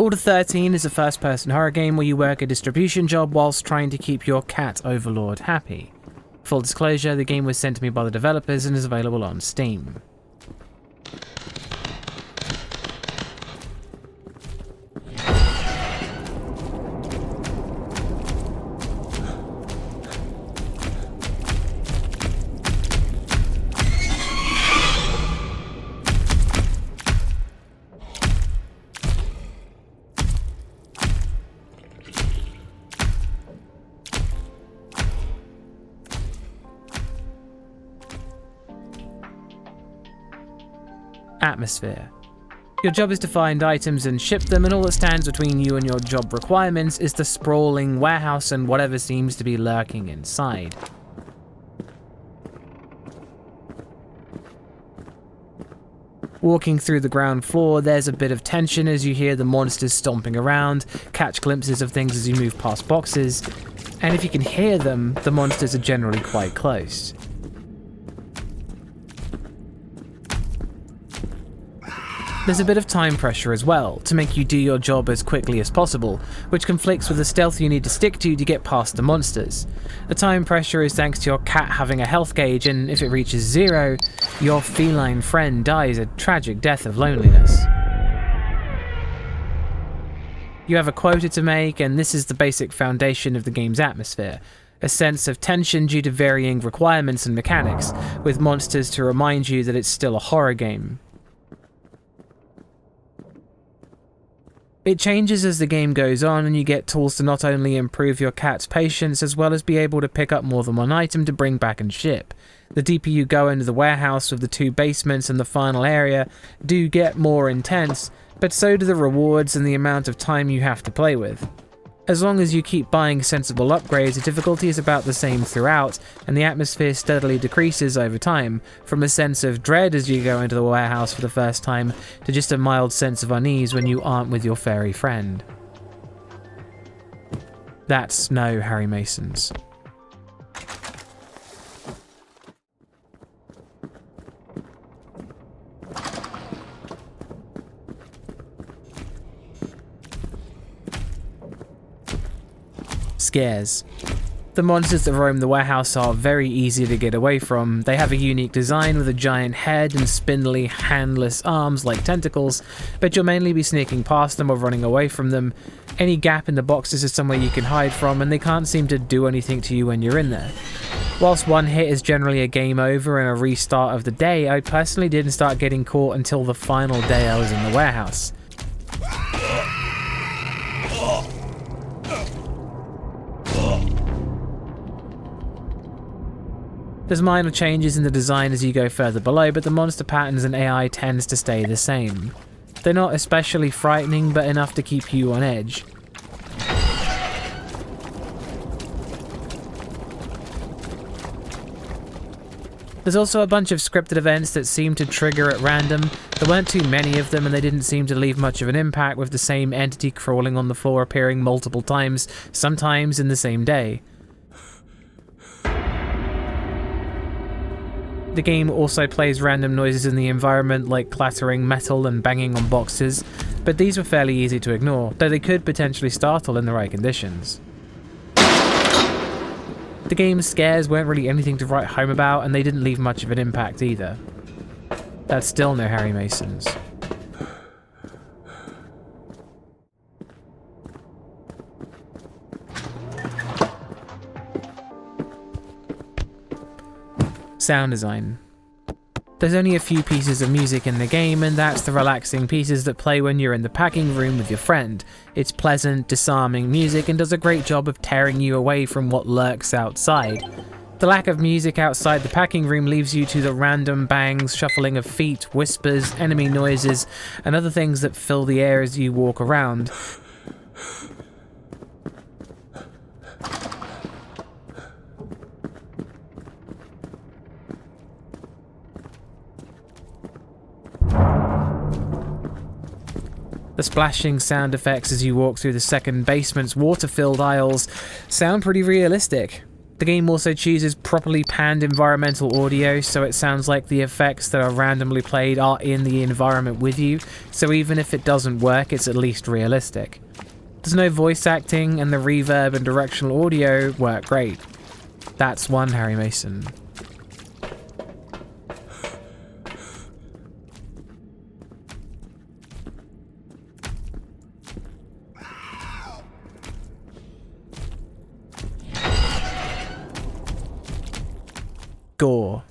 Order 13 is a first-person horror game where you work a distribution job whilst trying to keep your cat overlord happy. Full disclosure, the game was sent to me by the developers and is available on Steam. Atmosphere. Your job is to find items and ship them, and all that stands between you and your job requirements is the sprawling warehouse and whatever seems to be lurking inside. Walking through the ground floor, there's a bit of tension as you hear the monsters stomping around, catch glimpses of things as you move past boxes, and if you can hear them, the monsters are generally quite close. There's a bit of time pressure as well, to make you do your job as quickly as possible, which conflicts with the stealth you need to stick to get past the monsters. The time pressure is thanks to your cat having a health gauge, and if it reaches 0, your feline friend dies a tragic death of loneliness. You have a quota to make, and this is the basic foundation of the game's atmosphere. A sense of tension due to varying requirements and mechanics, with monsters to remind you that it's still a horror game. It changes as the game goes on, and you get tools to not only improve your cat's patience as well as be able to pick up more than one item to bring back and ship. The deeper you go into the warehouse with the 2 basements and the final area do get more intense, but so do the rewards and the amount of time you have to play with. As long as you keep buying sensible upgrades, the difficulty is about the same throughout, and the atmosphere steadily decreases over time, from a sense of dread as you go into the warehouse for the first time, to just a mild sense of unease when you aren't with your furry friend. That's no Harry Masons. Scares. The monsters that roam the warehouse are very easy to get away from. They have a unique design with a giant head and spindly, handless arms like tentacles, but you'll mainly be sneaking past them or running away from them. Any gap in the boxes is somewhere you can hide from, and they can't seem to do anything to you when you're in there. Whilst one hit is generally a game over and a restart of the day, I personally didn't start getting caught until the final day I was in the warehouse. There's minor changes in the design as you go further below, but the monster patterns and AI tends to stay the same. They're not especially frightening, but enough to keep you on edge. There's also a bunch of scripted events that seem to trigger at random. There weren't too many of them, and they didn't seem to leave much of an impact, with the same entity crawling on the floor appearing multiple times, sometimes in the same day. The game also plays random noises in the environment, like clattering metal and banging on boxes, but these were fairly easy to ignore, though they could potentially startle in the right conditions. The game's scares weren't really anything to write home about, and they didn't leave much of an impact either. That's still no Harry Masons. Sound design. There's only a few pieces of music in the game, and that's the relaxing pieces that play when you're in the packing room with your friend. It's pleasant, disarming music and does a great job of tearing you away from what lurks outside. The lack of music outside the packing room leaves you to the random bangs, shuffling of feet, whispers, enemy noises, and other things that fill the air as you walk around. The splashing sound effects as you walk through the second basement's water-filled aisles sound pretty realistic. The game also chooses properly panned environmental audio, so it sounds like the effects that are randomly played are in the environment with you, so even if it doesn't work, it's at least realistic. There's no voice acting, and the reverb and directional audio work great. That's one Harry Mason. Gore.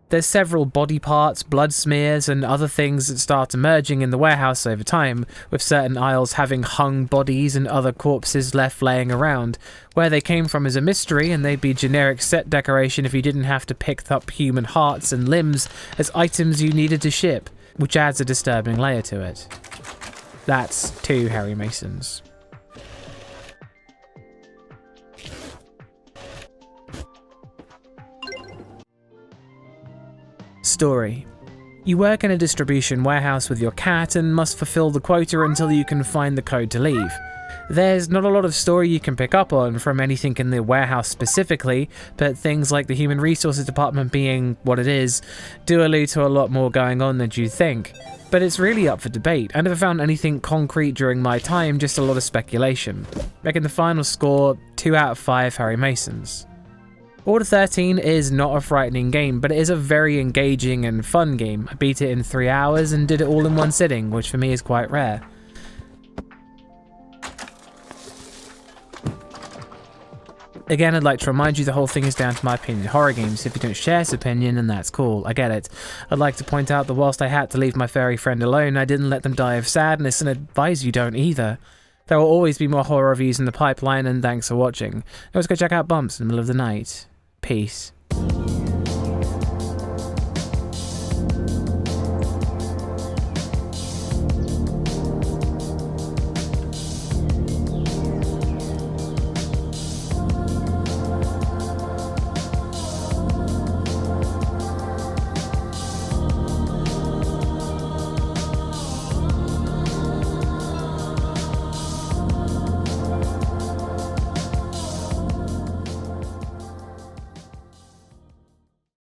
There's several body parts, blood smears, and other things that start emerging in the warehouse over time, with certain aisles having hung bodies and other corpses left laying around. Where they came from is a mystery, and they'd be generic set decoration if you didn't have to pick up human hearts and limbs as items you needed to ship, which adds a disturbing layer to it. That's 2 Harry Masons. Story. You work in a distribution warehouse with your cat and must fulfill the quota until you can find the code to leave. There's not a lot of story you can pick up on from anything in the warehouse specifically, but things like the human resources department being what it is do allude to a lot more going on than you'd think. But it's really up for debate. I never found anything concrete during my time, just a lot of speculation. Making the final score 2 out of 5 Harry Masons. Order 13 is not a frightening game, but it is a very engaging and fun game. I beat it in 3 hours and did it all in one sitting, which for me is quite rare. Again, I'd like to remind you the whole thing is down to my opinion of horror games. If you don't share this opinion, then that's cool, I get it. I'd like to point out that whilst I had to leave my furry friend alone, I didn't let them die of sadness, and advise you don't either. There will always be more horror reviews in the pipeline, and thanks for watching. Let's go check out Bumps in the middle of the night. Peace.